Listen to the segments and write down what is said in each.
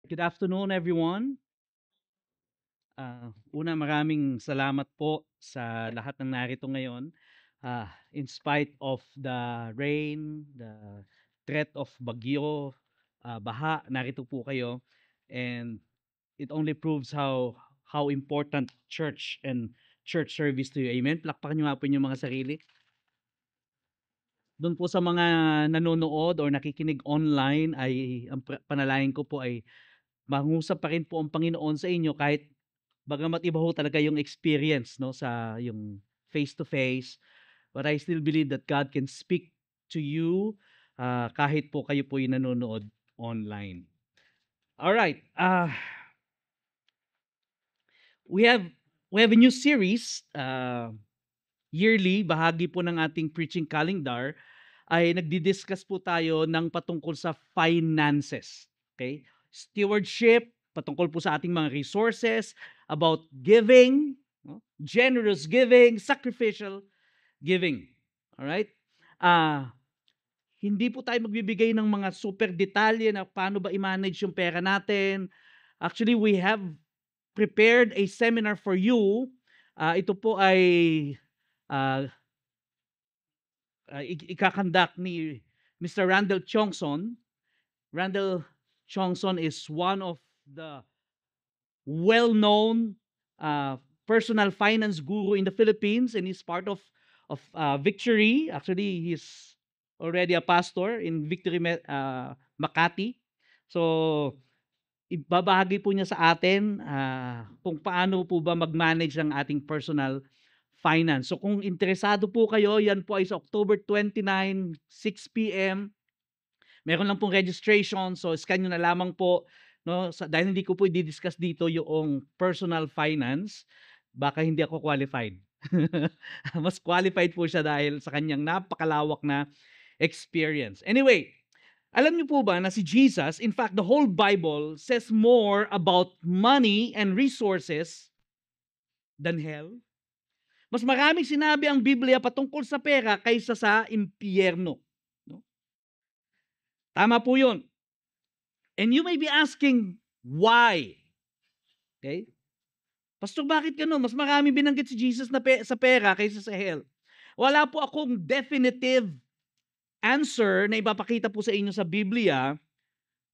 Good afternoon, everyone. Una, maraming salamat po sa lahat ng narito ngayon. In spite of the rain, the threat of bagyo, baha, narito po kayo. And it only proves how important church and church service to you. Amen? Plakpakan nyo nga po yung mga sarili. Doon po sa mga nanonood or nakikinig online ay ang panalangin ko po ay mangusap pa rin po ang Panginoon sa inyo kahit bagamat iba ho talaga yung experience, no, sa yung face to face, but I still believe that God can speak to you kahit po kayo po yung nanonood online. All right. We have a new series yearly, bahagi po ng ating preaching calendar ay nagdi-discuss po tayo ng patungkol sa finances. Okay? Stewardship, patungkol po sa ating mga resources, about giving, no? Generous giving, sacrificial giving. All right? Hindi po tayo magbibigay ng mga super detalye na paano ba i-manage yung pera natin. Actually, we have prepared a seminar for you. Ito po ay uh, ikakandak ni Mr. Randall Chongson. Randall Chongson is one of the well-known personal finance guru in the Philippines, and he's part of Victory. Actually, he's already a pastor in Victory Makati. So, ibabahagi po niya sa atin kung paano po ba mag-manage ng ating personal finance. So kung interesado po kayo, yan po ay sa October 29, 6 p.m. Meron lang pong registration, so scan nyo na lamang po, no? Dahil hindi ko po i-discuss dito yung personal finance, baka hindi ako qualified. Mas qualified po siya dahil sa kanyang napakalawak na experience. Anyway, alam niyo po ba na si Jesus, in fact, the whole Bible says more about money and resources than hell? Mas maraming sinabi ang Biblia patungkol sa pera kaysa sa impyerno. No? Tama po yun. And you may be asking, why? Okay? Pastor, bakit ganun? Mas marami binanggit si Jesus na sa pera kaysa sa hell. Wala po akong definitive answer na ipapakita po sa inyo sa Biblia,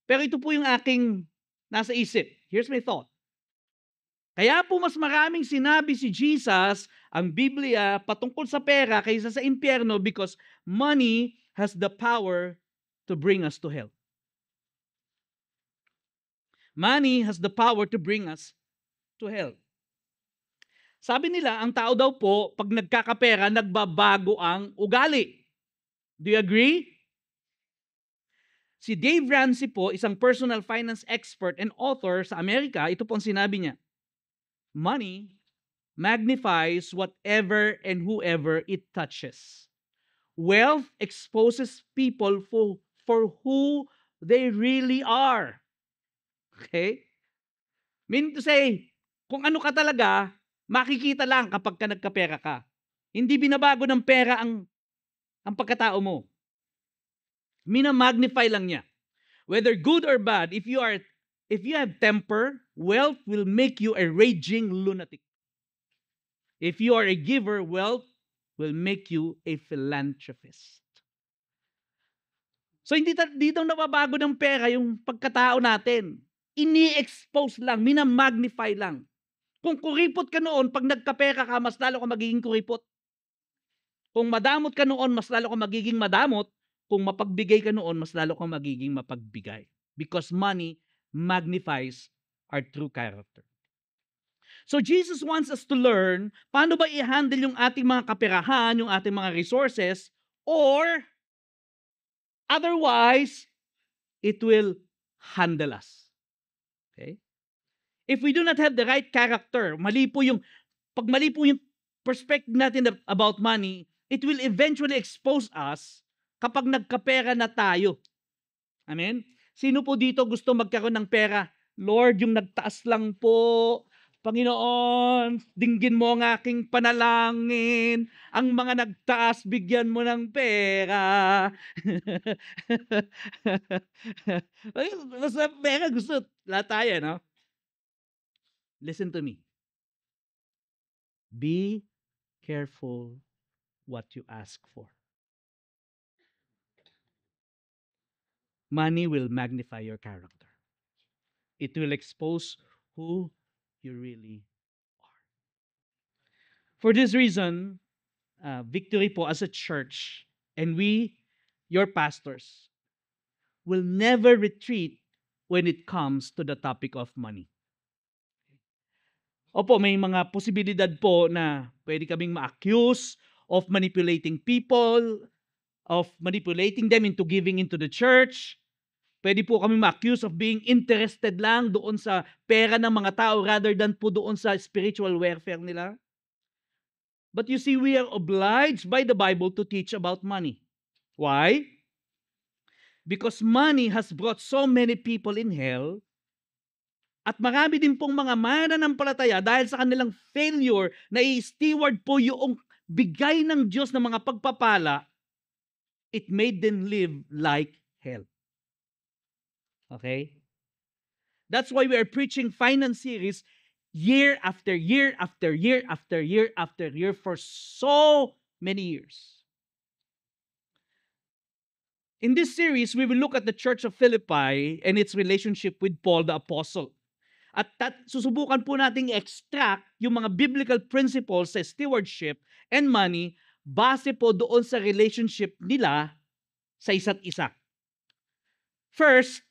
pero ito po yung aking nasa isip. Here's my thought. Kaya po mas maraming sinabi si Jesus, ang Biblia, patungkol sa pera kaysa sa impyerno because money has the power to bring us to hell. Money has the power to bring us to hell. Sabi nila, ang tao daw po, pag nagkakapera, nagbabago ang ugali. Do you agree? Si Dave Ramsey po, isang personal finance expert and author sa Amerika, ito po ang sinabi niya. Money magnifies whatever and whoever it touches. Wealth exposes people for who they really are. Okay? Meaning to say, kung ano ka talaga, makikita lang kapag ka nagkapera ka. Hindi binabago ng pera ang pagkatao mo. Mina-magnify lang niya. Whether good or bad, if you have temper, wealth will make you a raging lunatic. If you are a giver, wealth will make you a philanthropist. So hindi daw nababago ng pera yung pagkatao natin. Ini-expose lang, mina-magnify lang. Kung kuripot ka noon, pag nagkapera ka, mas lalo ka magiging kuripot. Kung madamot ka noon, mas lalo ka magiging madamot. Kung mapagbigay ka noon, mas lalo ka magiging mapagbigay. Because money magnifies our true character. So Jesus wants us to learn paano ba i-handle yung ating mga kaperahan, yung ating mga resources, or otherwise, it will handle us. Okay? If we do not have the right character, pag mali po yung perspective natin about money, it will eventually expose us kapag nagkapera na tayo. Amen? Sino po dito gusto magkaroon ng pera? Lord, yung nagtaas lang po, Panginoon, dinggin mo ang aking panalangin. Ang mga nagtaas, bigyan mo ng pera. Basta pera gusto. Lahat tayo, no? Listen to me. Be careful what you ask for. Money will magnify your character. It will expose who you really are. For this reason, Victory po as a church and we, your pastors, will never retreat when it comes to the topic of money. Opo, may mga posibilidad po na pwede kaming ma-accuse of manipulating people, of manipulating them into giving into the church. Pwede po kami ma-accuse of being interested lang doon sa pera ng mga tao rather than po doon sa spiritual welfare nila. But you see, we are obliged by the Bible to teach about money. Why? Because money has brought so many people in hell at marami din pong mga mananampalataya dahil sa kanilang failure na i-steward po yung bigay ng Diyos ng mga pagpapala, it made them live like hell. Okay? That's why we are preaching finance series year after year after year after year after year for so many years. In this series, we will look at the Church of Philippi and its relationship with Paul the Apostle. At susubukan po nating extract yung mga biblical principles sa stewardship and money base po doon sa relationship nila sa isa't isa. First,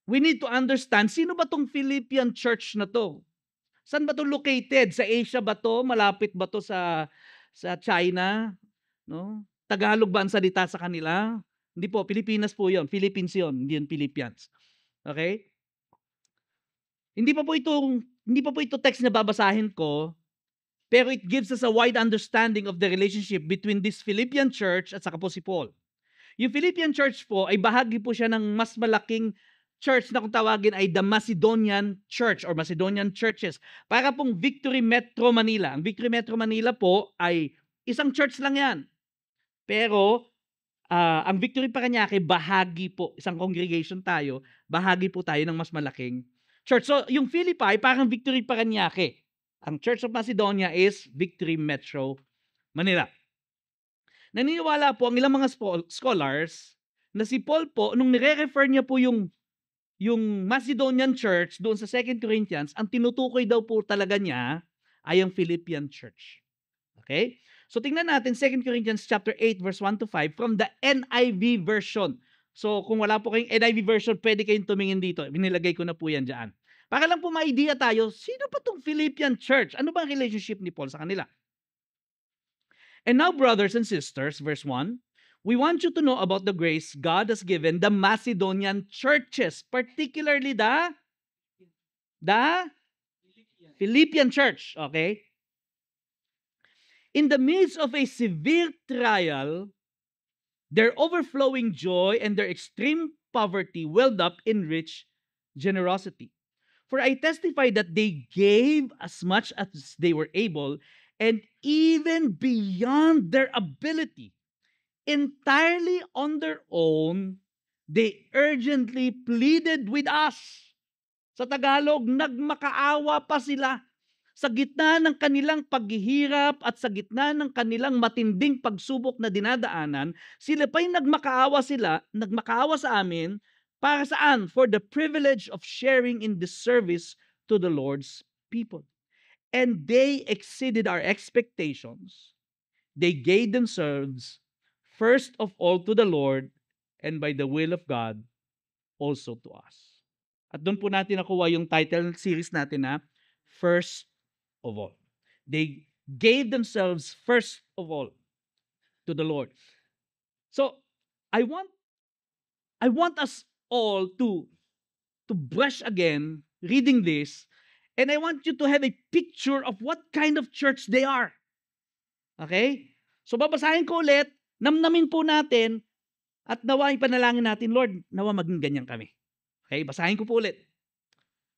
we need to understand, sino ba tong Philippian church na to? Saan ba to located? Sa Asia ba to? Malapit ba to sa China? No? Tagalog ba ang salita sa kanila? Hindi po, Pilipinas po yon. Philippines yon, hindi yun Philippians. Okay? Hindi pa po ito text na babasahin ko, pero it gives us a wide understanding of the relationship between this Philippian church at saka po si Paul. Yung Philippian church po ay bahagi po siya ng mas malaking church na kung tawagin ay the Macedonian Church or Macedonian Churches. Para pong Victory Metro Manila. Ang Victory Metro Manila po ay isang church lang yan. Pero ang Victory Parañaque, bahagi po, isang congregation tayo, bahagi po tayo ng mas malaking church. So, yung Philippi, parang Victory Parañaque. Ang Church of Macedonia is Victory Metro Manila. Naniniwala po ang ilang mga scholars na si Paul po, nung nire-refer niya po yung Macedonian Church doon sa 2 Corinthians, ang tinutukoy daw po talaga niya ay ang Philippian Church. Okay? So tingnan natin 2 Corinthians chapter 8 verse 1 to 5 from the NIV version. So kung wala po kayong NIV version, pwede kayong tumingin dito. Binilagay ko na po yan dyan. Para lang po ma-idea tayo, sino pa tong Philippian church? Ano ba ang relationship ni Paul sa kanila? And now, brothers and sisters, verse 1, we want you to know about the grace God has given the Macedonian churches, particularly the Philippian church. Okay? In the midst of a severe trial, their overflowing joy and their extreme poverty welled up in rich generosity. For I testify that they gave as much as they were able, and even beyond their ability, entirely on their own, they urgently pleaded with us. Sa Tagalog, nagmakaawa pa sila. Sa gitna ng kanilang paghihirap at sa gitna ng kanilang matinding pagsubok na dinadaanan, sila pa'y nagmakaawa sa amin, para saan? For the privilege of sharing in the service to the Lord's people. And they exceeded our expectations. They gave themselves first of all to the Lord, and by the will of God, also to us. At doon po natin nakuha yung title series natin na First of All. They gave themselves first of all to the Lord. So, I want us all to brush again reading this, and I want you to have a picture of what kind of church they are. Okay? So, babasahin ko ulit, namnamin po natin, at nawa ipanalangin natin, Lord, nawa maging ganyan kami. Okay? Basahin ko po ulit.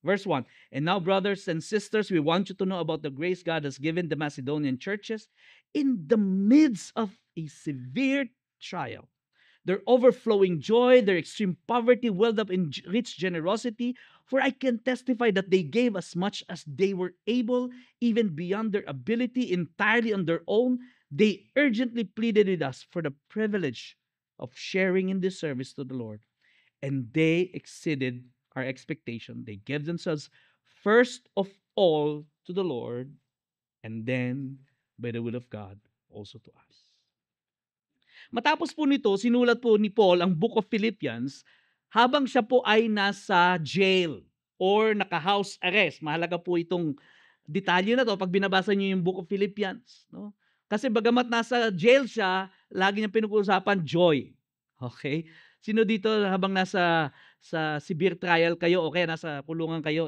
Verse 1. And now, brothers and sisters, we want you to know about the grace God has given the Macedonian churches in the midst of a severe trial. Their overflowing joy, their extreme poverty, welled up in rich generosity. For I can testify that they gave as much as they were able, even beyond their ability, entirely on their own. They urgently pleaded with us for the privilege of sharing in this service to the Lord. And they exceeded our expectation. They gave themselves first of all to the Lord, and then by the will of God also to us. Matapos po nito, sinulat po ni Paul ang Book of Philippians habang siya po ay nasa jail or naka-house arrest. Mahalaga po itong detalye na to pag binabasa niyo yung Book of Philippians. No? Kasi bagamat nasa jail siya, lagi niyang pinag-uusapan joy. Okay? Sino dito habang nasa severe trial kayo o kaya nasa kulungan kayo,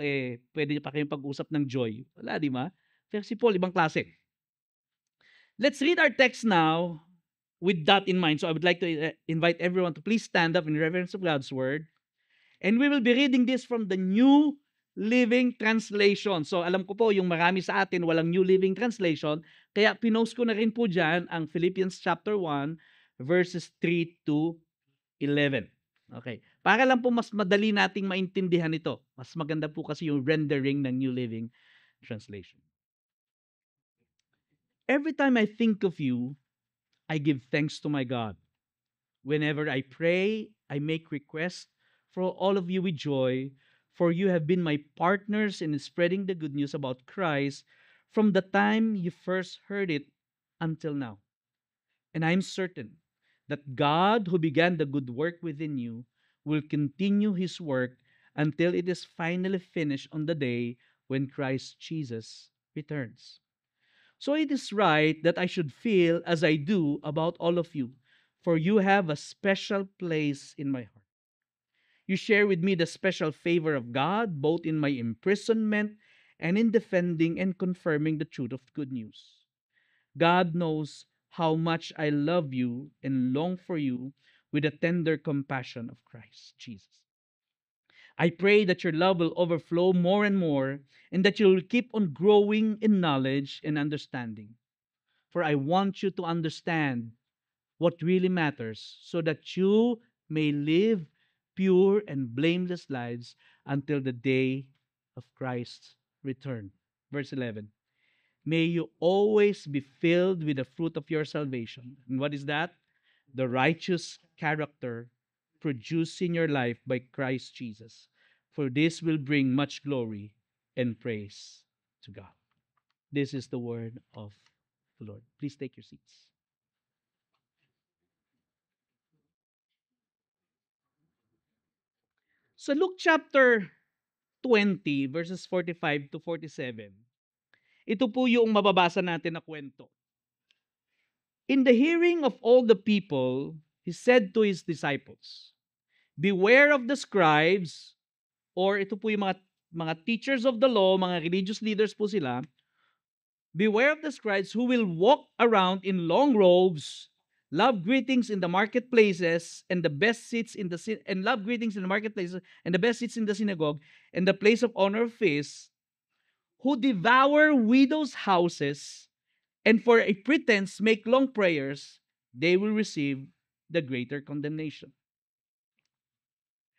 pwede pa kayong pag-usap ng joy? Wala, di ba? Pero si Paul, ibang klase. Let's read our text now with that in mind. So I would like to invite everyone to please stand up in reverence of God's word. And we will be reading this from the New Living Translation. So alam ko po, yung marami sa atin walang New Living Translation, kaya pinost ko na rin po dyan ang Philippians chapter 1, verses 3 to 11. Okay. Para lang po mas madali nating maintindihan ito. Mas maganda po kasi yung rendering ng New Living Translation. Every time I think of you, I give thanks to my God. Whenever I pray, I make requests for all of you with joy, for you have been my partners in spreading the good news about Christ from the time you first heard it until now. And I am certain that God, who began the good work within you, will continue his work until it is finally finished on the day when Christ Jesus returns. So it is right that I should feel as I do about all of you, for you have a special place in my heart. You share with me the special favor of God, both in my imprisonment and in defending and confirming the truth of good news. God knows how much I love you and long for you with the tender compassion of Christ Jesus. I pray that your love will overflow more and more, and that you will keep on growing in knowledge and understanding. For I want you to understand what really matters, so that you may live pure and blameless lives until the day of Christ's return. Verse 11. May you always be filled with the fruit of your salvation. And what is that? The righteous character produced in your life by Christ Jesus. For this will bring much glory and praise to God. This is the word of the Lord. Please take your seats. So Luke chapter 20, verses 45 to 47. Ito po yung mababasa natin na kwento. In the hearing of all the people, he said to his disciples, beware of the scribes, or ito po yung mga teachers of the law, mga religious leaders po sila. Beware of the scribes who will walk around in long robes, love greetings in the marketplaces and the best seats in the and love greetings in the marketplaces and the best seats in the synagogue and the place of honor of feasts, who devour widows' houses and for a pretense make long prayers. They will receive the greater condemnation.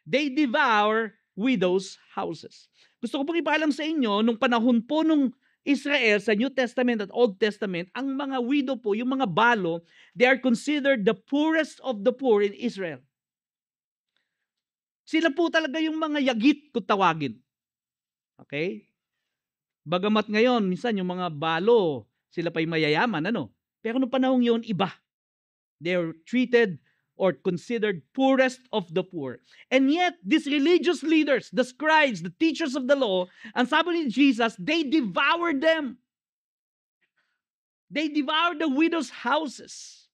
They devour widows' houses. Gusto ko pong ipaalam sa inyo, nung panahon po nung Israel sa New Testament at Old Testament, ang mga widow po, yung mga balo, they are considered the poorest of the poor in Israel. Sila po talaga yung mga yagit kung tawagin. Okay? Bagamat ngayon, minsan yung mga balo, sila pa'y mayayaman, ano? Pero nung panahon yun, iba. They are treated or considered poorest of the poor. And yet, these religious leaders, the scribes, the teachers of the law, ang sabi ni Jesus, they devoured them. They devoured the widows' houses.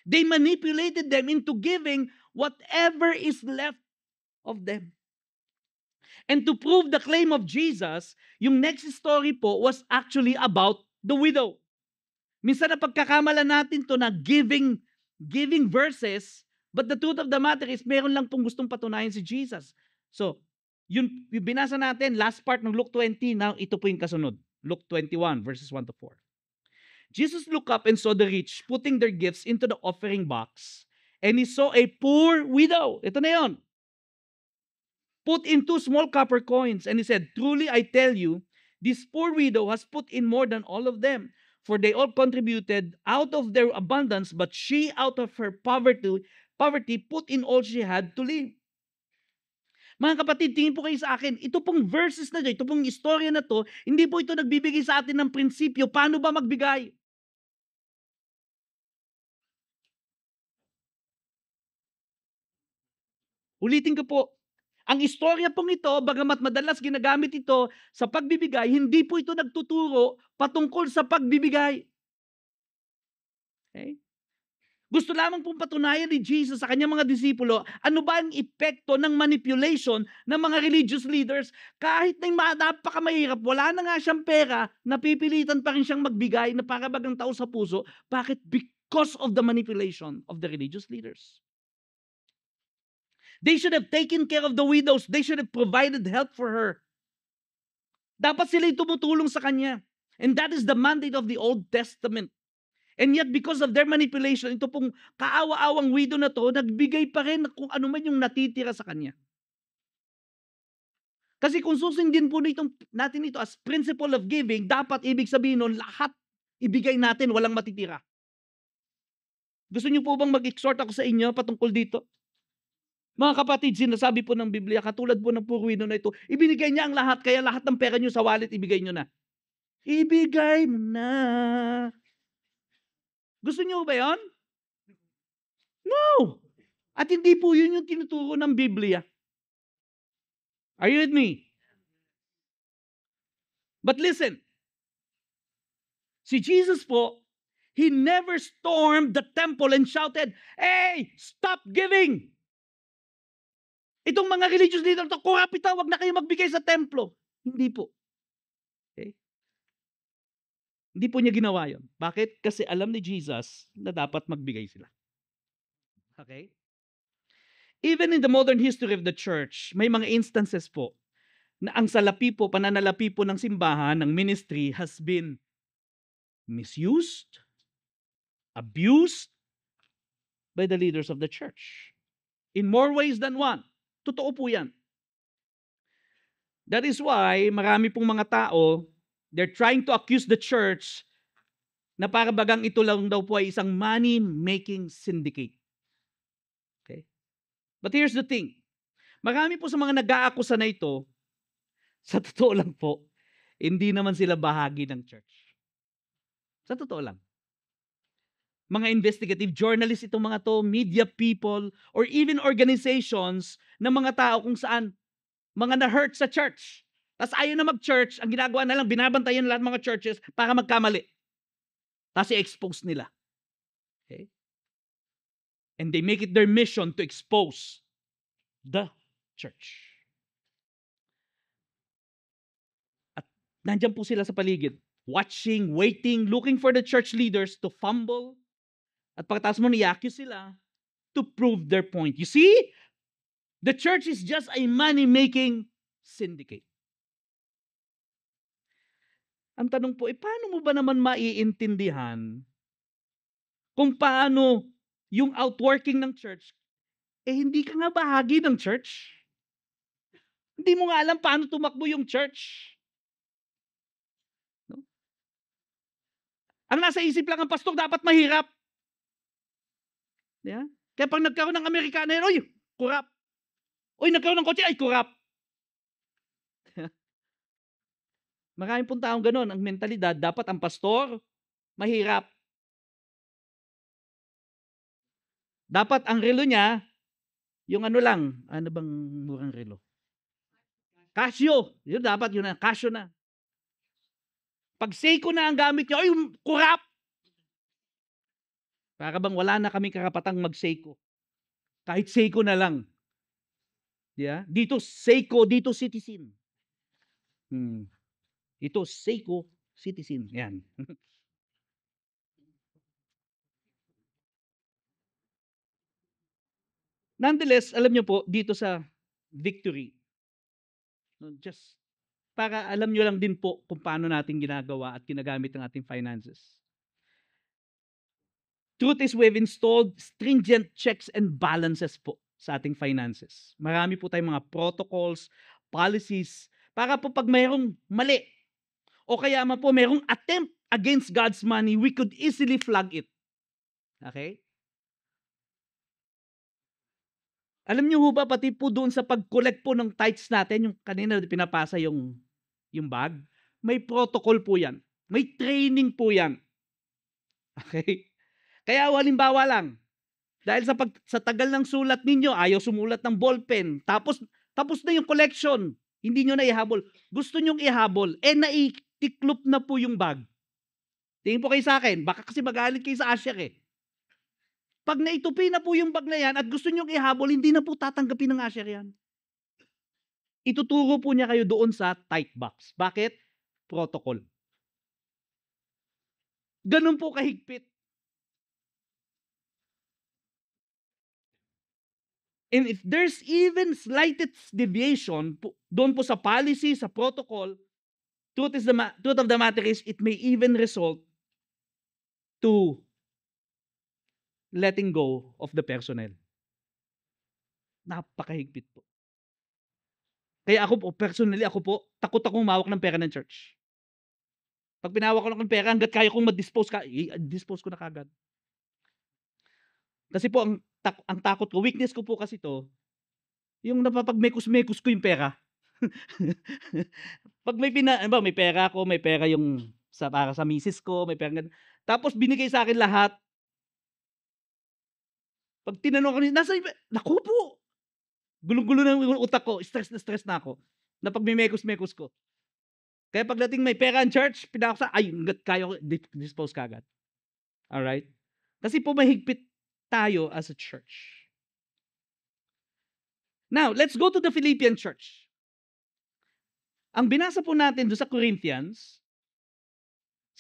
They manipulated them into giving whatever is left of them. And to prove the claim of Jesus, yung next story po was actually about the widow. Minsan na pagkakamala natin to na giving verses, but the truth of the matter is, meron lang pong gustong patunayan si Jesus. So, Yung binasa natin, last part ng Luke 20, now ito po yung kasunod. Luke 21, verses 1 to 4. Jesus looked up and saw the rich putting their gifts into the offering box. And he saw a poor widow. Ito na yun. Put in 2 small copper coins. And he said, truly I tell you, this poor widow has put in more than all of them. For they all contributed out of their abundance, but she out of her poverty put in all she had to live. Mga kapatid, tingin po kayo sa akin, ito pong verses na ito pong istorya na to, hindi po ito nagbibigay sa atin ng prinsipyo, paano ba magbigay? Ulitin ko po, ang istorya pong ito, bagamat madalas ginagamit ito sa pagbibigay, hindi po ito nagtuturo patungkol sa pagbibigay. Okay? Gusto lamang pong patunayan ni Jesus sa kanyang mga disipulo, ano ba ang epekto ng manipulation ng mga religious leaders? Kahit na napakamahirap, wala na nga siyang pera, napipilitan pa rin siyang magbigay na para bagang tao sa puso. Bakit? Because of the manipulation of the religious leaders. They should have taken care of the widows. They should have provided help for her. Dapat sila'y tumutulong sa kanya. And that is the mandate of the Old Testament. And yet, because of their manipulation, ito pong kaawa-awang widow na to, nagbigay pa rin kung ano man yung natitira sa kanya. Kasi kung susundin po natin ito as principle of giving, dapat ibig sabihin nun, lahat ibigay natin, walang matitira. Gusto niyo po bang mag-exhort ako sa inyo patungkol dito? Mga kapatid, sinasabi po ng Biblia, katulad po ng poor widow na ito, ibinigay niya ang lahat, kaya lahat ng pera niyo sa wallet, ibigay niyo na. Ibigay mo na. Gusto niyo ba yon? No! At hindi po yun yung tinuturo ng Biblia. Are you with me? But listen, si Jesus po, He never stormed the temple and shouted, "Hey, stop giving!" Itong mga religious leaders, corrupt ito, wag na kayo magbigay sa templo. Hindi po. Okay? Hindi po niya ginawa yun. Bakit? Kasi alam ni Jesus na dapat magbigay sila. Okay? Even in the modern history of the church, may mga instances po na ang salapi po, pananalapi po ng simbahan, ng ministry has been misused, abused by the leaders of the church. In more ways than one. Totoo po yan. That is why marami pong mga tao, they're trying to accuse the church na para bagang ito lang daw po ay isang money-making syndicate. Okay? But here's the thing. Marami po sa mga nag-aakusa na ito, sa totoo lang po, hindi naman sila bahagi ng church. Sa totoo lang. Mga investigative journalists itong mga to, media people, or even organizations ng mga tao kung saan mga na-hurt sa church. Tapos ayaw na mag-church, ang ginagawa na lang, binabantayan lahat mga churches para magkamali. Tapos i-expose nila. Okay? And they make it their mission to expose the church. At nandyan po sila sa paligid, watching, waiting, looking for the church leaders to fumble. At pagkatapos mo ni-accuse sila to prove their point. You see? The church is just a money-making syndicate. Ang tanong po, paano mo ba naman maiintindihan kung paano yung outworking ng church, hindi ka nga bahagi ng church? Hindi mo nga alam paano tumakbo yung church. No? Ang nasa isip lang ng pastor, dapat mahirap. Yeah? Kaya pag nagkaroon ng Amerikana yun, oy, corrupt. Oy, nagkaroon ng kotse, ay, corrupt. Maraming pong taong ganun, ang mentalidad, dapat ang pastor, mahirap. Dapat ang relo niya, yung ano lang, ano bang murang relo? Casio. Yun dapat, yun na, Casio na. Pag Seiko na ang gamit niya, ay, corrupt. Para bang wala na kaming karapatang mag-Seiko. Kahit Seiko na lang. Yeah? Dito, Seiko, dito citizen. Ito, Seiko citizen. Yan. Nonetheless, alam niyo po, dito sa Victory, No, just para alam nyo lang din po kung paano natin ginagawa at ginagamit ang ating finances. Truth is, we've installed stringent checks and balances po sa ating finances. Marami po tayong mga protocols, policies, para po pag mayroong mali, o kaya man po mayroong attempt against God's money, we could easily flag it. Okay? Alam niyo ho ba, pati po doon sa pag-collect po ng tithes natin, yung kanina pinapasa yung bag, may protocol po yan. May training po yan. Okay? Kaya halimbawa lang, dahil sa tagal ng sulat ninyo, ayaw sumulat ng ballpen, tapos na yung collection, hindi nyo na ihabol. Gusto nyong ihabol, naitiklop na po yung bag. Tingin po kayo sa akin, baka kasi magalit kayo sa usher eh. Pag naitupi na po yung bag na yan at gusto nyong ihabol, hindi na po tatanggapin ng usher yan. Ituturo po niya kayo doon sa tight box. Bakit? Protocol. Ganun po kahigpit. And if there's even slightest deviation doon po sa policy, sa protocol, truth of the matter is, it may even result to letting go of the personnel. Napakahigpit po. Kaya ako po, personally, takot akong mawak ng pera ng church. Pag pinawak ko ng pera, hanggat kaya kong ma-dispose dispose ko na kagad. Kasi po, ang takot ko, weakness ko po kasi to, yung napapagmekos-mekos ko yung pera. Pag may pera ako, may pera yung para sa misis ko, may pera ganun. Tapos binigay sa akin lahat. Pag tinanong ko, nasa naku po. Gulong-gulo na yung utak ko, stress na ako. Na pag may mekos-mekos ko. Kaya pagdating may pera ang church, pinaksa, ay, hanggat kaya ko, dispose kagad. Alright? Kasi po mahigpit tayo as a church. Now, let's go to the Philippian church. Ang binasa po natin doon sa Corinthians,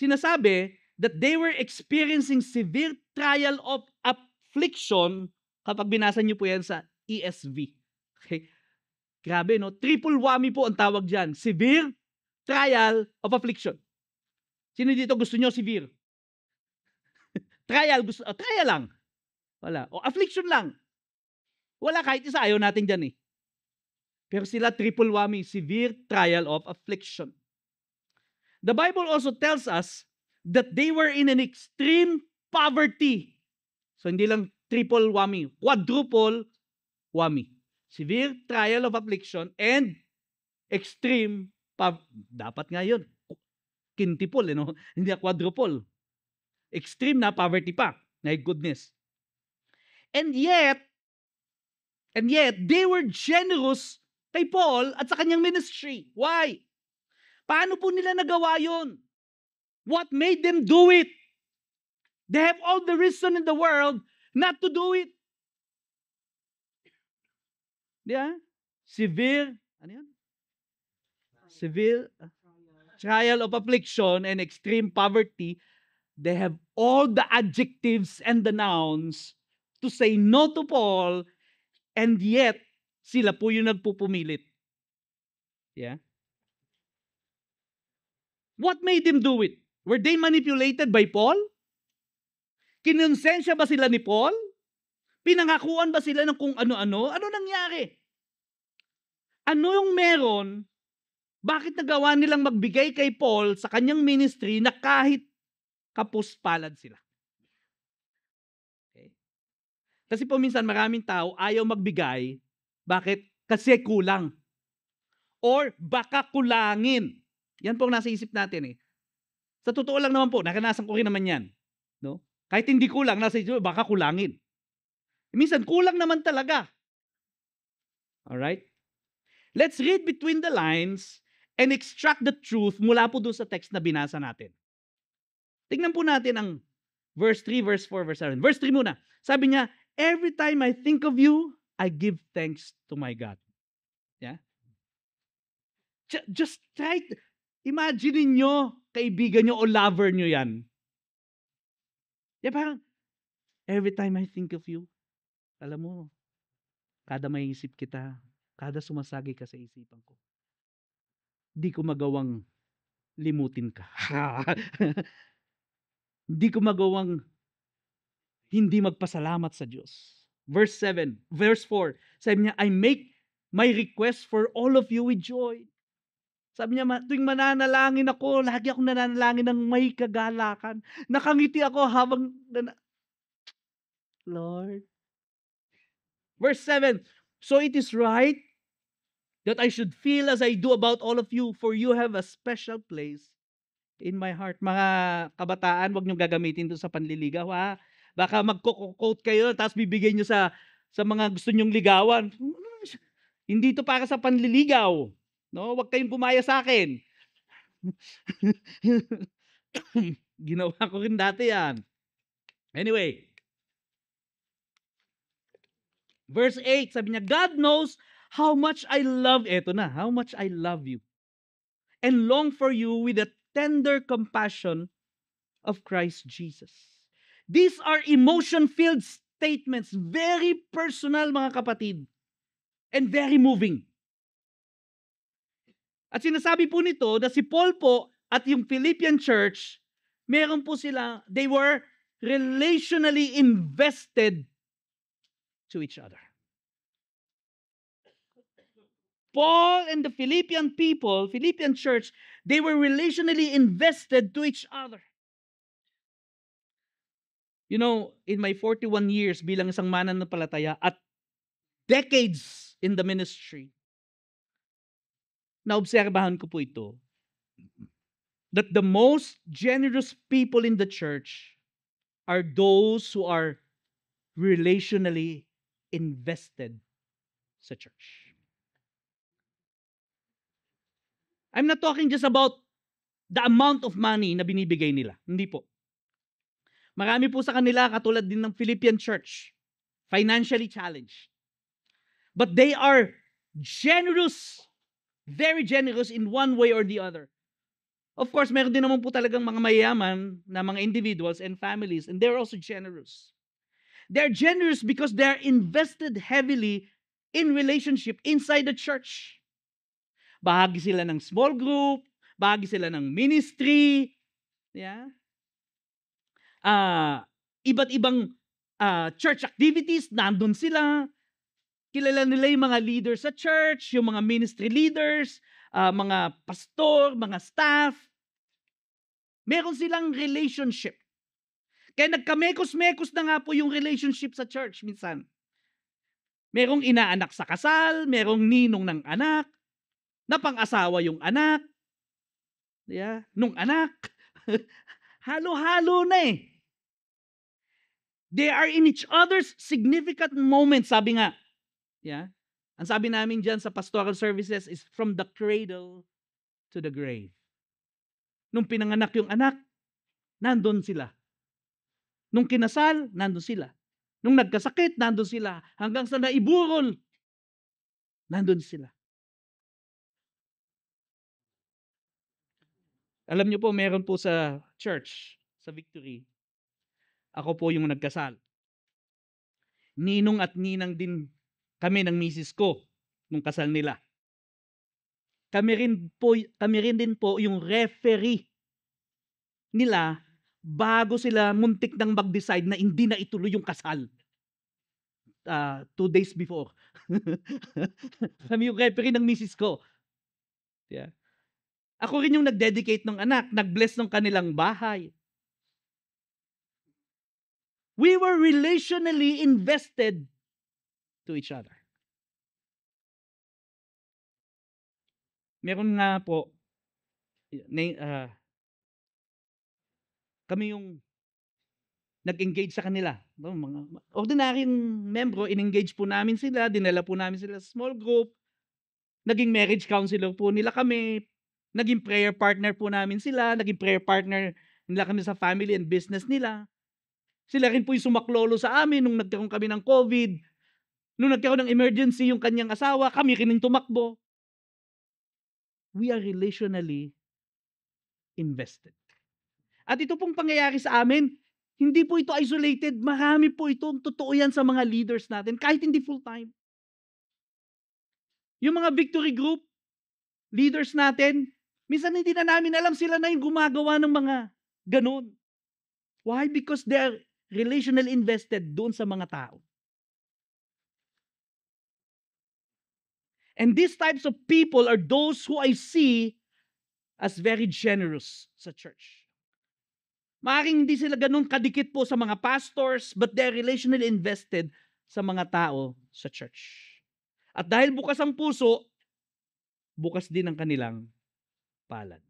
sinasabi that they were experiencing severe trial of affliction kapag binasa niyo po yan sa ESV. Okay? Grabe, no? Triple whammy po ang tawag dyan. Severe trial of affliction. Sino dito gusto nyo severe? Trial lang. Wala. O affliction lang. Wala, kahit isa, ayaw natin dyan eh. Pero sila triple whammy, severe trial of affliction. The Bible also tells us that they were in an extreme poverty. So hindi lang triple whammy, quadruple whammy. Severe trial of affliction and extreme dapat nga yun. Quintuple, no? Hindi quadruple. Extreme na poverty pa. My goodness. And yet, they were generous kay Paul at sa kanyang ministry. Why? Paano po nila nagawa yun? What made them do it? They have all the reason in the world not to do it. Yeah? Severe, ano yan? Severe trial of affliction and extreme poverty. They have all the adjectives and the nouns to say no to Paul, and yet, sila po yung nagpupumilit. Yeah? What made them do it? Were they manipulated by Paul? Kinonsensya ba sila ni Paul? Pinangakuan ba sila ng kung ano-ano? Ano nangyari? Ano yung meron? Bakit nagawa nilang magbigay kay Paul sa kanyang ministry na kahit kapuspalad sila? Okay. Kasi po minsan maraming tao ayaw magbigay. Bakit? Kasi kulang. Or baka kulangin. Yan po ang nasa isip natin eh. Sa totoo lang naman po, nakanasan ko rin naman yan. No? Kahit hindi kulang, nasa isip, baka kulangin. Minsan, kulang naman talaga. Alright? Let's read between the lines and extract the truth mula po doon sa text na binasa natin. Tingnan po natin ang verse 3, verse 4, verse 7. Verse 3 muna. Sabi niya, every time I think of you, I give thanks to my God. Yeah? Just try, imagine nyo, kaibigan nyo o lover nyo yan. Yeah, parang, every time I think of you, alam mo, kada may isip kita, kada sumasagi ka sa isipan ko, di ko magawang limutin ka. Di ko magawang hindi magpasalamat sa Diyos. Verse 4, sabi niya, I make my request for all of you with joy. Sabi niya, tuwing mananalangin ako, lagi akong nananalangin ng may kagalakan. Nakangiti ako habang, Lord. Verse 7, so it is right that I should feel as I do about all of you, for you have a special place in my heart. Mga kabataan, wag niyong gagamitin ito sa panliligaw, ha? Baka magko-quote kayo, tapos bibigay niyo sa mga gusto niyong ligawan. Hindi ito para sa panliligaw. No, wag kayong gumaya sa akin. Ginawa ko rin dati yan. Anyway, verse 8, sabi niya, God knows how much I love, eto na, how much I love you and long for you with the tender compassion of Christ Jesus. These are emotion-filled statements, very personal mga kapatid, and very moving. At sinasabi po nito na si Paul po at yung Philippian church, meron po sila, they were relationally invested to each other. Paul and the Philippian people, Philippian church, they were relationally invested to each other. You know, in my 41 years bilang isang mananampalataya at decades in the ministry, naobserbahan ko po ito, that the most generous people in the church are those who are relationally invested sa church. I'm not talking just about the amount of money na binibigay nila. Hindi po. Marami po sa kanila, katulad din ng Philippian church, financially challenged. But they are generous, very generous in one way or the other. Of course, meron din naman po talagang mga mayayaman na mga individuals and families, and they're also generous. They're generous because they're invested heavily in relationship inside the church. Bahagi sila ng small group, bahagi sila ng ministry, yeah. Iba't ibang church activities, nandun sila. Kilala nila yung mga leaders sa church, yung mga ministry leaders, mga pastor, mga staff. Meron silang relationship. Kaya nagkamekos-mekos na nga po yung relationship sa church minsan. Merong inaanak sa kasal, merong ninong ng anak, napang-asawa yung anak, yeah, nung anak. Halo-halo na eh. They are in each other's significant moments, sabi nga. Yeah. Ang sabi namin dyan sa pastoral services is from the cradle to the grave. Nung pinanganak yung anak, nandun sila. Nung kinasal, nandun sila. Nung nagkasakit, nandun sila. Hanggang sa naiburol, nandun sila. Alam niyo po, meron po sa church, sa Victory, ako po yung nagkasal. Ninong at ninang din kami ng misis ko nung kasal nila. Kami rin din po yung referee nila bago sila muntik nang mag-decide na hindi na ituloy yung kasal. 2 days before. Kami yung referee ng misis ko. Yeah. Ako rin yung nag-dedicate ng anak, nag-bless ng kanilang bahay. We were relationally invested to each other. Meron nga po, kami yung nag-engage sa kanila. Mga ordinaryong membro, in-engage po namin sila, dinala po namin sila sa small group, naging marriage counselor po nila kami, naging prayer partner po namin sila, naging prayer partner nila kami sa family and business nila. Sila rin po yung sumaklolo sa amin nung nagkaroon kami ng COVID. Nung nagkaroon ng emergency yung kanyang asawa, kami rin tumakbo. We are relationally invested. At ito pong pangyayari sa amin, hindi po ito isolated. Marami po ito. Totoo yan sa mga leaders natin, kahit hindi full-time. Yung mga victory group, Leaders natin, minsan hindi na namin alam sila na yung gumagawa ng mga ganun. Why? Because they are relationally invested doon sa mga tao. And these types of people are those who I see as very generous sa church. Maaaring hindi sila ganun kadikit po sa mga pastors, but they're relationally invested sa mga tao sa church. At dahil bukas ang puso, bukas din ang kanilang palad.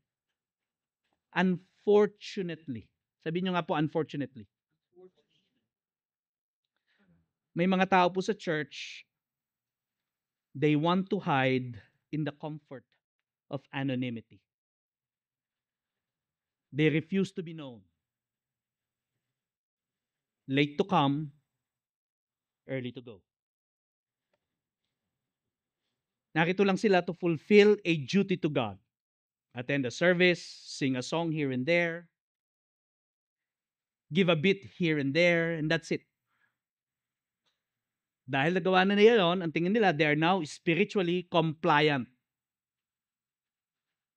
Unfortunately. Sabihin nyo nga po, unfortunately. May mga tao po sa church, they want to hide in the comfort of anonymity. They refuse to be known. Late to come, early to go. Narito lang sila to fulfill a duty to God. Attend a service, sing a song here and there, give a bit here and there, and that's it. Dahil nagawa na nila yun, ang tingin nila, they are now spiritually compliant.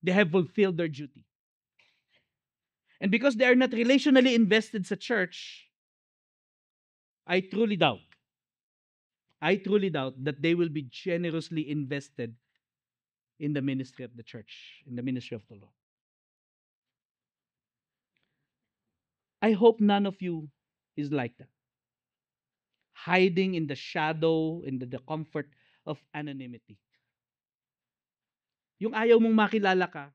They have fulfilled their duty. And because they are not relationally invested sa church, I truly doubt that they will be generously invested in the ministry of the church, in the ministry of the Lord. I hope none of you is like that. Hiding in the shadow, in the comfort of anonymity. Yung ayaw mong makilala ka,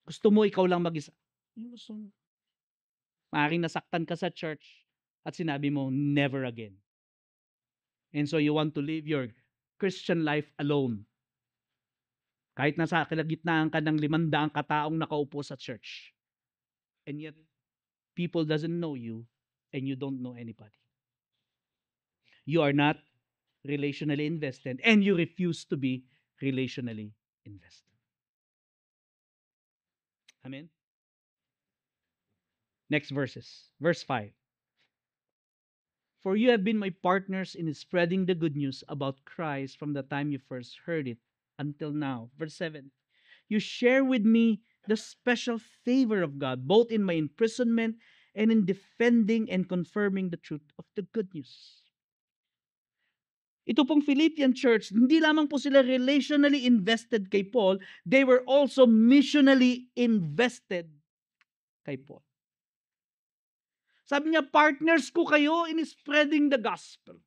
gusto mo ikaw lang mag-isa. Maaaring nasaktan ka sa church at sinabi mo, never again. And so you want to live your Christian life alone. Kahit nasa kalagitnaan ka ng 500 kataong nakaupo sa church. And yet, people doesn't know you and you don't know anybody. You are not relationally invested and you refuse to be relationally invested. Amen? Next verses. Verse 5. For you have been my partners in spreading the good news about Christ from the time you first heard it until now. Verse 7. You share with me the special favor of God, both in my imprisonment and in defending and confirming the truth of the good news. Ito pong Philippian church, hindi lamang po sila relationally invested kay Paul, they were also missionally invested kay Paul. Sabi niya, partners ko kayo in spreading the gospel.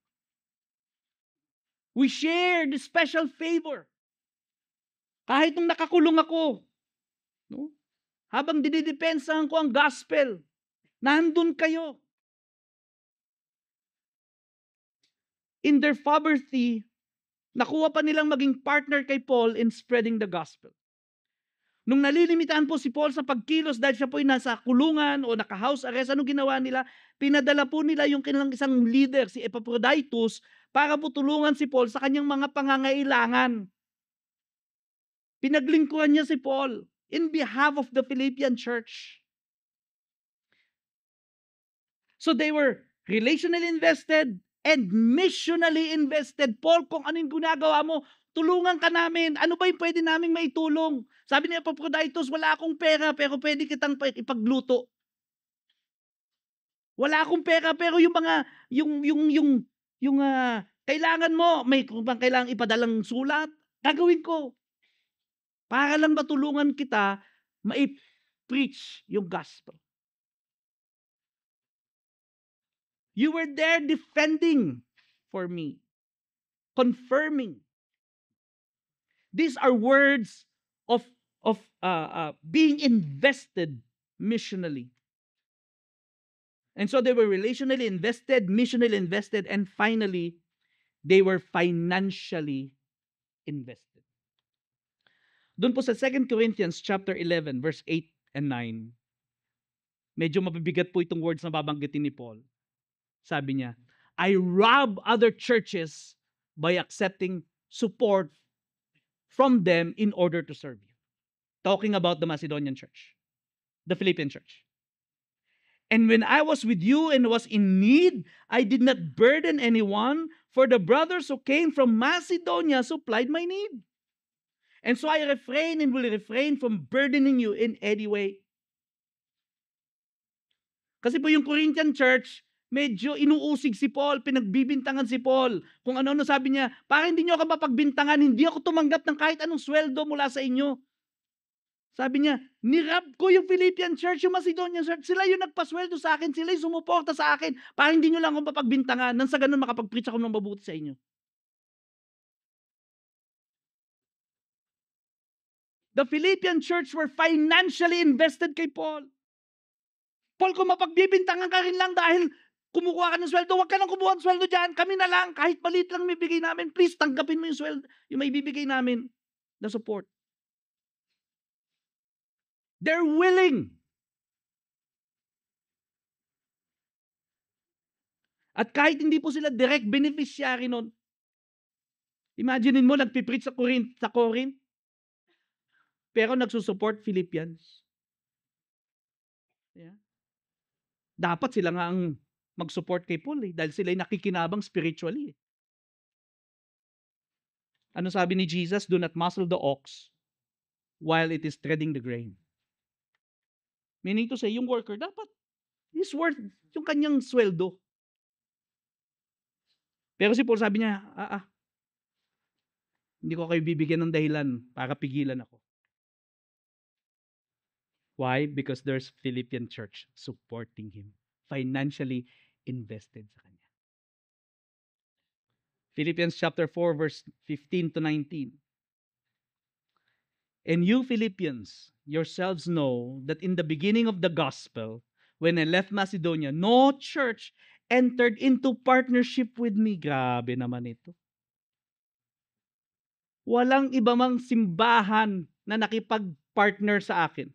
We share the special favor. Kahit nung nakakulong ako, no? Habang dinidepensahan ko ang gospel, nandun kayo. In their poverty, nakuha pa nilang maging partner kay Paul in spreading the gospel. Nung nalilimitahan po si Paul sa pagkilos dahil siya po'y nasa kulungan o naka-house arrest, ano ginawa nila? Pinadala po nila yung kanilang isang leader, si Epaphroditus, para po tulungan si Paul sa kanyang mga pangangailangan. Pinaglingkuran niya si Paul in behalf of the Philippian church. So they were relationally invested and missionally invested. Paul, kung anong ginagawa mo, tulungan ka namin. Ano ba yung pwede naming maitulong? Sabi ni Epaphroditus, wala akong pera pero pwede kitang ipagluto. Wala akong pera pero yung mga kailangan mo, may kung bang kailangan ipadalang sulat, gagawin ko. Para lang matulungan kita ma-preach yung gospel. You were there defending for me, confirming. These are words of being invested missionally. And so they were relationally invested, missionally invested, and finally, they were financially invested. Doon po sa 2 Corinthians chapter 11, verse 8 and 9, medyo mabibigat po itong words na babanggitin ni Paul. Sabi niya, I rob other churches by accepting support from them in order to serve you. Talking about the Macedonian church, the Philippian church. And when I was with you and was in need, I did not burden anyone, for the brothers who came from Macedonia supplied my need. And so I refrain and will refrain from burdening you in any way. Kasi po yung Corinthian church, medyo inuusig si Paul, pinagbibintangan si Paul. Kung ano-ano sabi niya, para hindi niyo ako mapagbintangan, hindi ako tumanggap ng kahit anong sweldo mula sa inyo. Sabi niya, nirab ko yung Philippian church, yung Macedonian church, sila yung nagpasweldo sa akin, sila yung sumuporta sa akin, para hindi nyo lang ako mapagbintangan, nang sa ganun makapag-preach ako ng mabuti sa inyo. The Philippian church were financially invested kay Paul. Paul, kung mapagbibintangan ka rin lang dahil kumukuha ka ng sweldo, huwag ka nang kumuha ng sweldo dyan, kami na lang, kahit maliit lang may bigay namin, please tanggapin mo yung sweldo, yung may bibigay namin na support. They're willing. At kahit hindi po sila direct beneficiary nun, imaginein mo, nagpipreach sa Corinth, pero nagsusupport Philippians. Yeah. Dapat sila nga ang mag-support kay Paul dahil sila ay nakikinabang spiritually. Ano sabi ni Jesus? Do not muzzle the ox while it is treading the grain. Meaning to say, yung worker dapat is worth yung kanyang sweldo. Pero si Paul sabi niya, hindi ko kayo bibigyan ng dahilan para pigilan ako. Why? Because there's Philippian church supporting him, financially invested sa kanya. Philippians chapter 4 verse 15 to 19. And you Philippians yourselves know that in the beginning of the gospel, when I left Macedonia, no church entered into partnership with me. Grabe naman ito. Walang iba mang simbahan na nakipag-partner sa akin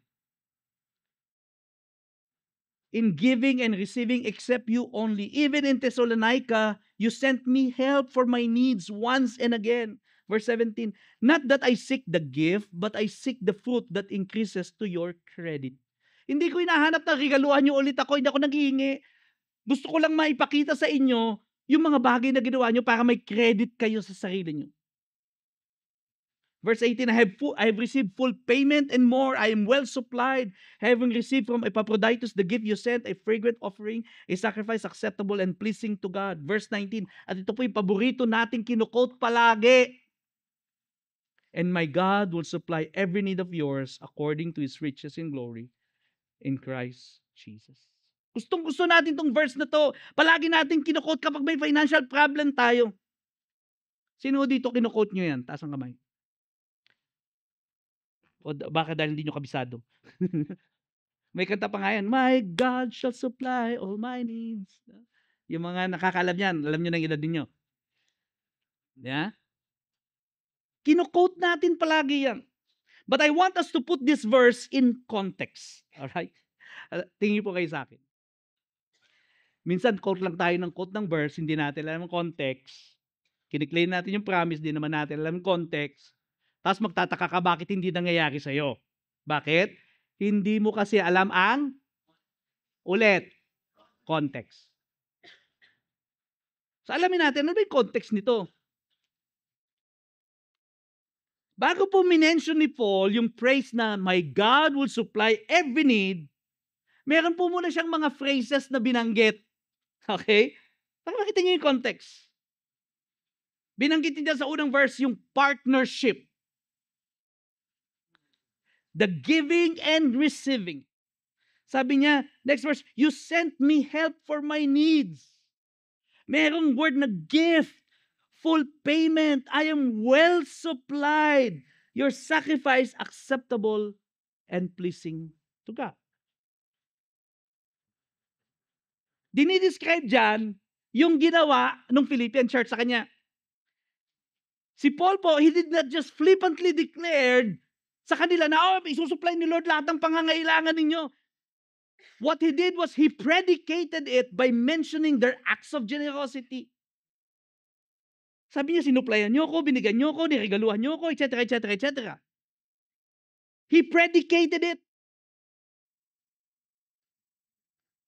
in giving and receiving except you only. Even in Thessalonica, you sent me help for my needs once and again. Verse 17, not that I seek the gift, but I seek the fruit that increases to your credit. Hindi ko hinahanap na regaluhan nyo ulit ako, hindi ako naghihingi. Gusto ko lang maipakita sa inyo yung mga bagay na ginawa nyo para may credit kayo sa sarili nyo. Verse 18, I have received full payment and more. I am well supplied, having received from Epaphroditus the gift you sent, a fragrant offering, a sacrifice acceptable and pleasing to God. Verse 19, at ito po yung paborito nating kinukote palagi. And my God will supply every need of yours according to His riches in glory in Christ Jesus. Gustong-gusto natin tong verse na to. Palagi natin kinukote kapag may financial problem tayo. Sino dito kinukote nyo yan? Taas ang kamay. O baka dahil hindi nyo kabisado. May kanta pa nga yan, my God shall supply all my needs. Yung mga nakakaalam yan, alam nyo na yung edad ninyo. Yeah? Kino-quote natin palagi yan. But I want us to put this verse in context. Alright? Tingin po kayo sa akin. Minsan, quote lang tayo ng quote ng verse, hindi natin alam ang context. Kiniklaim natin yung promise, hindi naman natin alam ang context. Tapos magtataka ka bakit hindi nangyayari sa'yo. Bakit? Hindi mo kasi alam ang context. So alamin natin, ano ba yung context nito? Bago po minention ni Paul yung phrase na my God will supply every need, meron po muna siyang mga phrases na binanggit. Okay? Para makita niyo yung context. Binanggit niya sa unang verse yung partnership. The giving and receiving. Sabi niya, next verse, you sent me help for my needs. Merong word na gift, full payment. I am well supplied. Your sacrifice acceptable and pleasing to God. Dinidescribe dyan yung ginawa ng Philippian church sa kanya. Si Paul po, he did not just flippantly declared sa kanila na, isusupply ni Lord lahat ng pangangailangan ninyo. What he did was he predicated it by mentioning their acts of generosity. Sabi niya, sinuplayan niyo ako, binigyan niyo ako, niregaluhan niyo ako, etc., etc., etc. He predicated it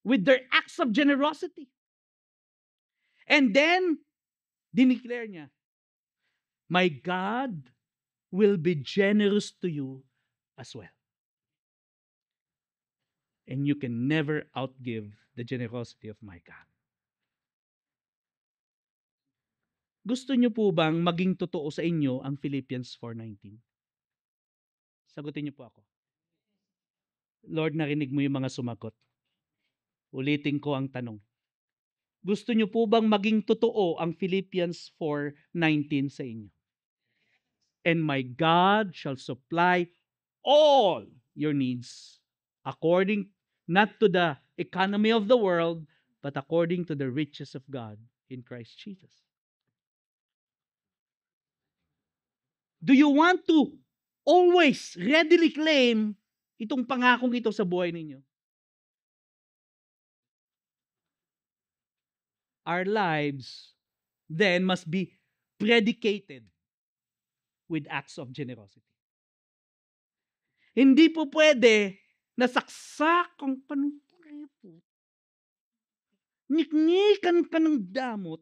with their acts of generosity. And then, dineclare niya, my God will be generous to you as well. And you can never outgive the generosity of my God. Gusto niyo po bang maging totoo sa inyo ang Philippians 4:19? Sagutin niyo po ako. Lord, narinig mo yung mga sumagot. Ulitin ko ang tanong. Gusto niyo po bang maging totoo ang Philippians 4:19 sa inyo? And my God shall supply all your needs according not to the economy of the world, but according to the riches of God in Christ Jesus. Do you want to always readily claim itong pangakong ito sa buhay ninyo? Our lives then must be predicated with acts of generosity. Hindi po pwede na saksak ang panungkipo. Niknikan ka ng damot.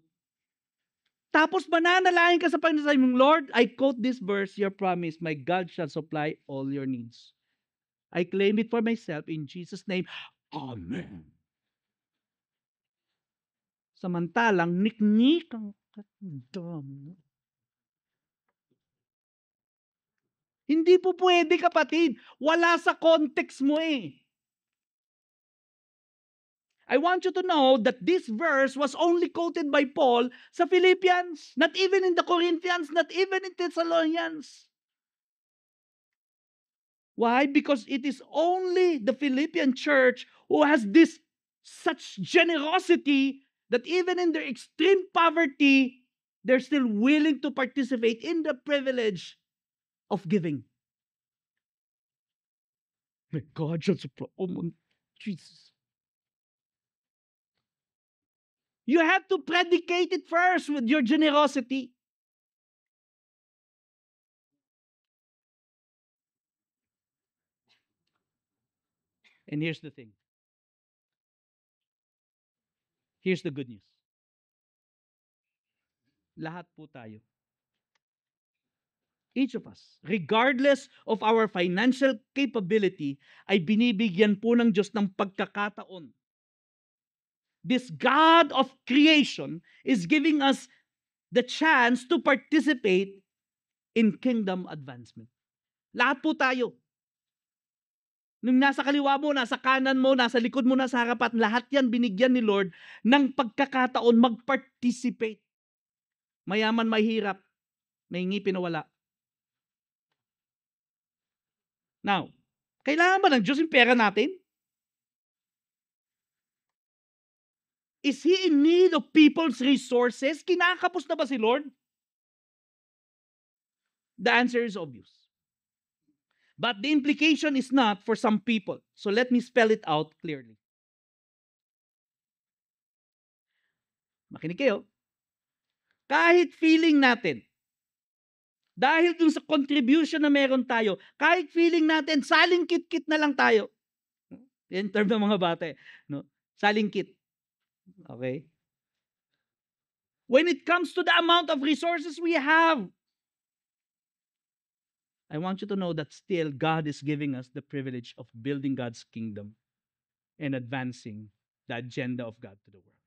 Tapos mananalangin ka sa Panginoon, sabi mong, Lord, I quote this verse, your promise, my God shall supply all your needs. I claim it for myself in Jesus' name. Amen. Samantalang, niknikan ka ng damot. Hindi po pwede, kapatid. Wala sa context mo eh. I want you to know that this verse was only quoted by Paul sa Philippians, not even in the Corinthians, not even in Thessalonians. Why? Because it is only the Philippian church who has this such generosity that even in their extreme poverty, they're still willing to participate in the privilege of giving. My God, shall supply. Oh my Jesus. You have to predicate it first with your generosity. And here's the thing. Here's the good news. Lahat po tayo. Each of us, regardless of our financial capability, ay binibigyan po ng Diyos ng pagkakataon. This God of creation is giving us the chance to participate in kingdom advancement. Lahat po tayo. Nung nasa kaliwa mo, nasa kanan mo, nasa likod mo, nasa harapan, lahat yan binigyan ni Lord ng pagkakataon mag-participate. Mayaman, mahirap, may ngipin na wala. Now, kailangan ba ng Diyos yung pera natin? Is He in need of people's resources? Kinakapos na ba si Lord? The answer is obvious. But the implication is not for some people. So let me spell it out clearly. Makinig kayo. Kahit feeling natin, dahil dun sa contribution na meron tayo, kahit feeling natin, saling-kit-kit na lang tayo. In term ng mga bata, no? Saling-kit. Okay? When it comes to the amount of resources we have, I want you to know that still God is giving us the privilege of building God's kingdom and advancing the agenda of God to the world.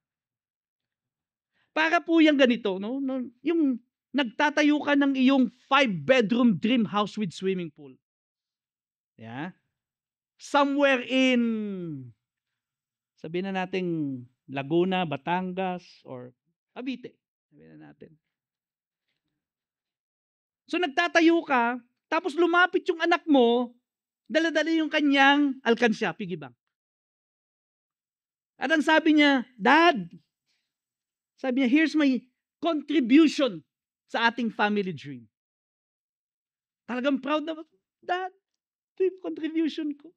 Para po yung ganito, no? Yung nagtatayo ka ng iyong 5-bedroom dream house with swimming pool. Yeah? Somewhere in, sabihin na natin, Laguna, Batangas, or Cavite. Sabihin na natin. So nagtatayo ka, tapos lumapit yung anak mo, dala-dala yung kanyang alkansya, piggy bank. At ang sabi niya, Dad, sabi niya, here's my contribution sa ating family dream. Talagang proud na, Dad, ito yung contribution ko.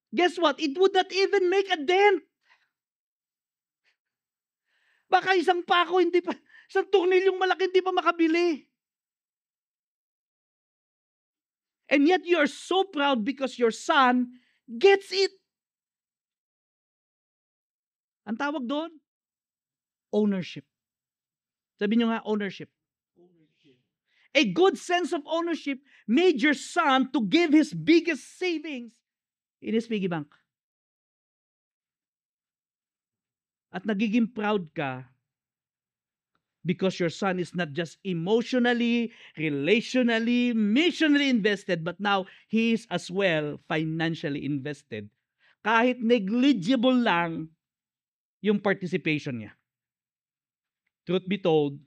Guess what? It would not even make a dent. Baka isang pako, isang tornilyong malaki, hindi pa makabili. And yet you are so proud because your son gets it. Ang tawag doon? Ownership. Sabi nyo nga, ownership. A good sense of ownership made your son to give his biggest savings in his piggy bank. At nagiging proud ka because your son is not just emotionally, relationally, missionally invested, but now he is as well financially invested. Kahit negligible lang yung participation niya. Truth be told,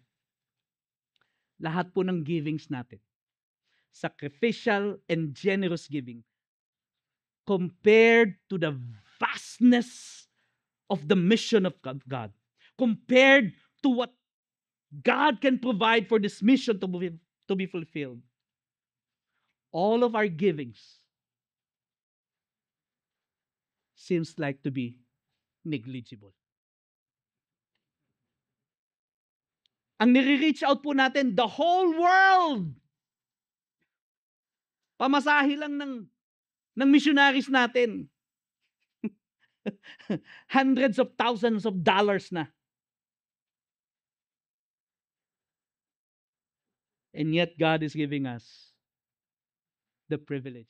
lahat po ng givings natin, sacrificial and generous giving, compared to the vastness of the mission of God, compared to what God can provide for this mission to be fulfilled, all of our givings seems like to be negligible. Ang nire-reach out po natin, the whole world. Pamasahe lang ng missionaries natin. Hundreds of thousands of dollars na. And yet God is giving us the privilege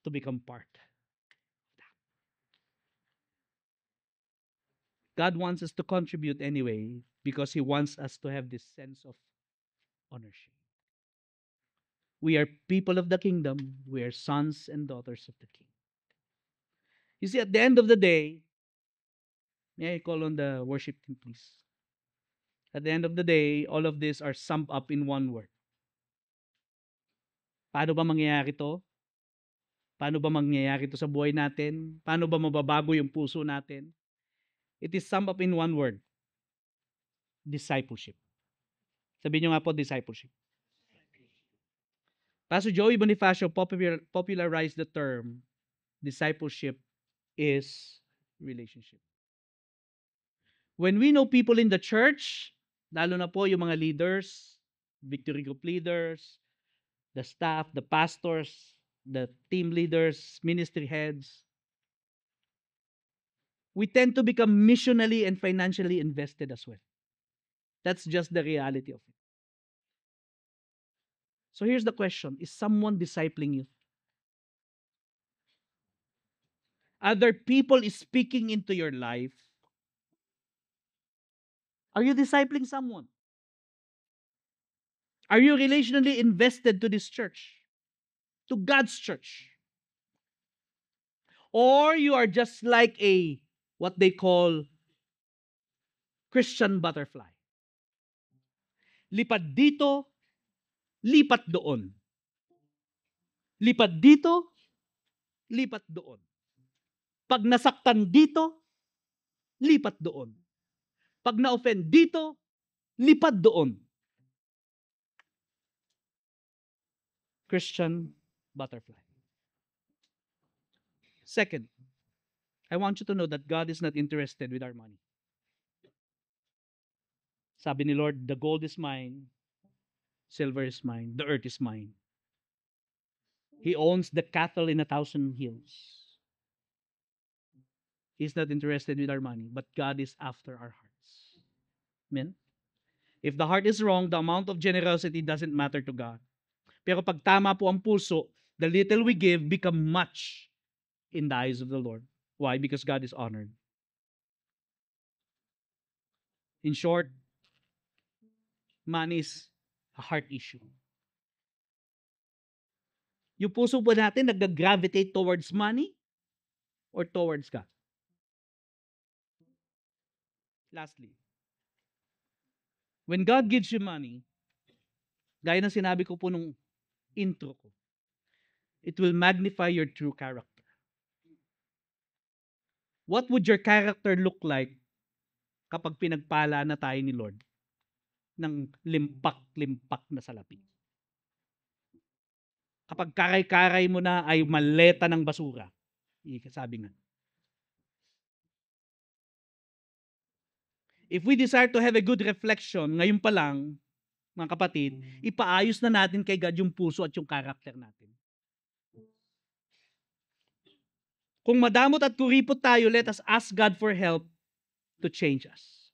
to become part. God wants us to contribute anyway because He wants us to have this sense of ownership. We are people of the kingdom. We are sons and daughters of the King. You see, at the end of the day, may I call on the worship team, please? At the end of the day, all of these are summed up in one word. Paano ba mangyayari to? Paano ba mangyayari to sa buhay natin? Paano ba mababago yung puso natin? It is summed up in one word. Discipleship. Sabihin nyo nga po, discipleship. Pastor Joey Bonifacio popularized the term, discipleship is relationship. When we know people in the church, lalo na po yung mga leaders, victory group leaders, the staff, the pastors, the team leaders, ministry heads, we tend to become missionally and financially invested as well. That's just the reality of it. So here's the question. Is someone discipling you? Other people is speaking into your life. Are you discipling someone? Are you relationally invested to this church? To God's church? Or you are just like what they call Christian butterfly. Lipat dito, lipat doon. Lipat dito, lipat doon. Pag nasaktan dito, lipat doon. Pag na-offend dito, lipat doon. Christian butterfly. Second, I want you to know that God is not interested with our money. Sabi ni Lord, the gold is mine, silver is mine, the earth is mine. He owns the cattle in 1,000 hills. He's not interested with our money, but God is after our hearts. Amen? If the heart is wrong, the amount of generosity doesn't matter to God. Pero pag tama po ang puso, the little we give become much in the eyes of the Lord. Why? Because God is honored. In short, money is a heart issue. Yung puso po natin nag-gravitate towards money or towards God? Lastly, when God gives you money, gaya ng sinabi ko po nung intro ko, it will magnify your true character. What would your character look like kapag pinagpala na tayo ni Lord ng limpak-limpak na salapi? Kapag karay-karay mo na ay maleta ng basura. Sabi nga. If we desire to have a good reflection, ngayon pa lang, mga kapatid, ipaayos na natin kay God yung puso at yung character natin. Kung madamot at kuripot tayo, let us ask God for help to change us.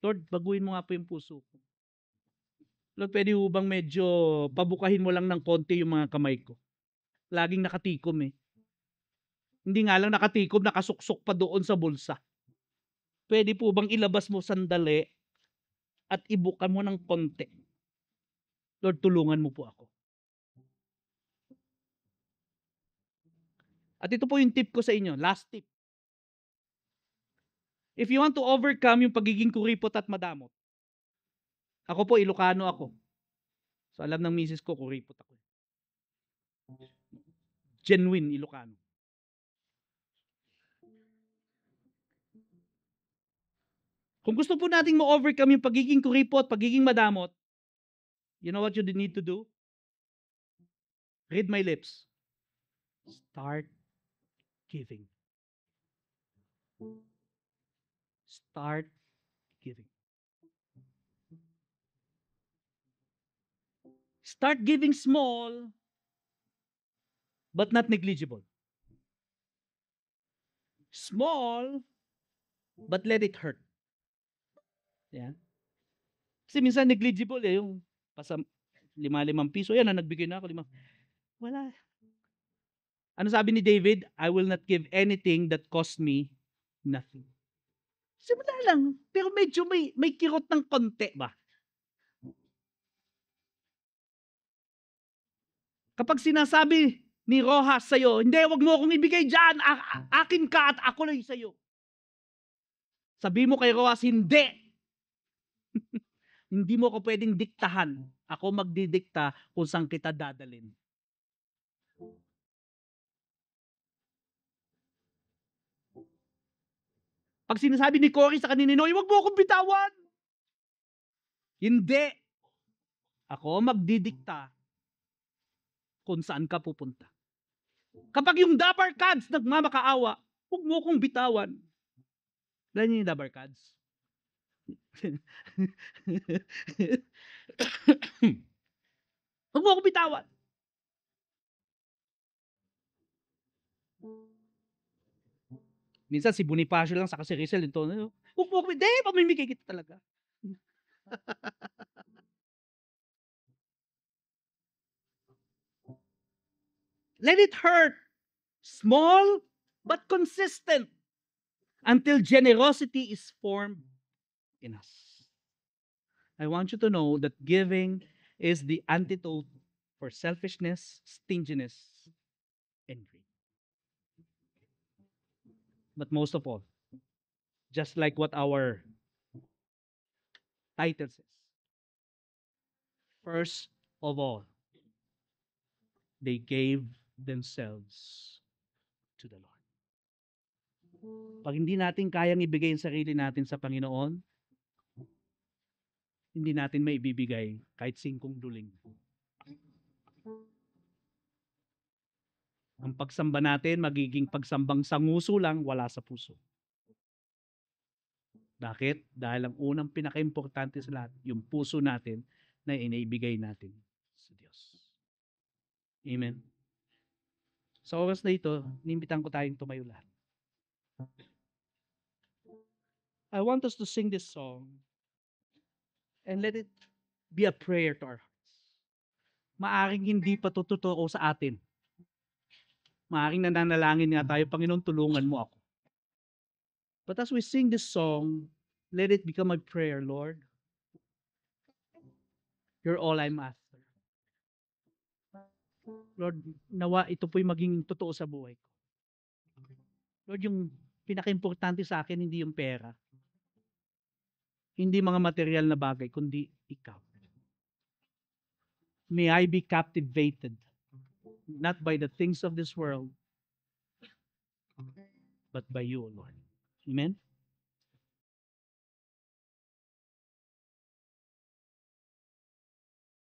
Lord, baguhin mo nga po yung puso ko. Lord, pwede ho bang medyo pabukahin mo lang ng konti yung mga kamay ko? Laging nakatikom eh. Hindi nga lang nakatikom, nakasuksok pa doon sa bulsa. Pwede po bang ilabas mo sandali at ibuka mo ng konti? Lord, tulungan mo po ako. At ito po yung tip ko sa inyo, last tip. If you want to overcome yung pagiging kuripot at madamot, ako po, Ilocano ako. So alam ng misis ko, kuripot ako. Genuine Ilocano. Kung gusto po nating ma-overcome yung pagiging kuripot, pagiging madamot, you know what you need to do? Read my lips. Start giving. Start giving. Start giving small, but not negligible. Small, but let it hurt. Yan. Kasi minsan negligible eh, yung pasam 5 piso, yan na nagbigay na ako, 5. Wala. Ano sabi ni David? I will not give anything that cost me nothing. Simula lang, pero medyo may kirot ng konti ba? Kapag sinasabi ni Rojas sa'yo, hindi, wag mo akong ibigay dyan, akin ka at ako lang sa'yo. Sabi mo kay Rojas, hindi. Hindi mo ko pwedeng diktahan. Ako magdidikta kung saan kita dadalin. Pag sinasabi ni Cory sa kanina, Noy, wag mo akong bitawan. Hindi. Ako magdidikta kung saan ka pupunta. Kapag yung Dapper Cats nagmamakaawa, huwag mo akong bitawan. Alam niyo yung Dapper Cats? Huwag mo akong bitawan. Minsan si Bonifacio lang sa si Rizal ito. Huwag mo akong bitawan. Hindi, pamimigay kita talaga. Let it hurt. Small but consistent until generosity is formed in us. I want you to know that giving is the antidote for selfishness, stinginess, and greed. But most of all, just like what our title says, first of all, they gave themselves to the Lord. Pag hindi natin kayang ibigay ang sarili natin sa Panginoon, hindi natin maibibigay kahit 5 duling. Ang pagsamba natin magiging pagsambang sa nguso lang, wala sa puso. Bakit? Dahil ang unang pinaka-importante sa lahat, yung puso natin na inaibigay natin sa Diyos. Amen. Sa oras na ito, inimbitan ko tayong tumayo lahat. I want us to sing this song and let it be a prayer to our hearts. Maaring hindi pa totoo sa atin. Maaring nananalangin nga tayo, Panginoon, tulungan mo ako. But as we sing this song, let it become a prayer, Lord. You're all I'm after. Lord, nawa ito po'y maging totoo sa buhay ko. Lord, yung pinaka-importante sa akin, hindi yung pera. Hindi mga material na bagay, kundi ikaw. May I be captivated, not by the things of this world, but by you, Lord. Amen?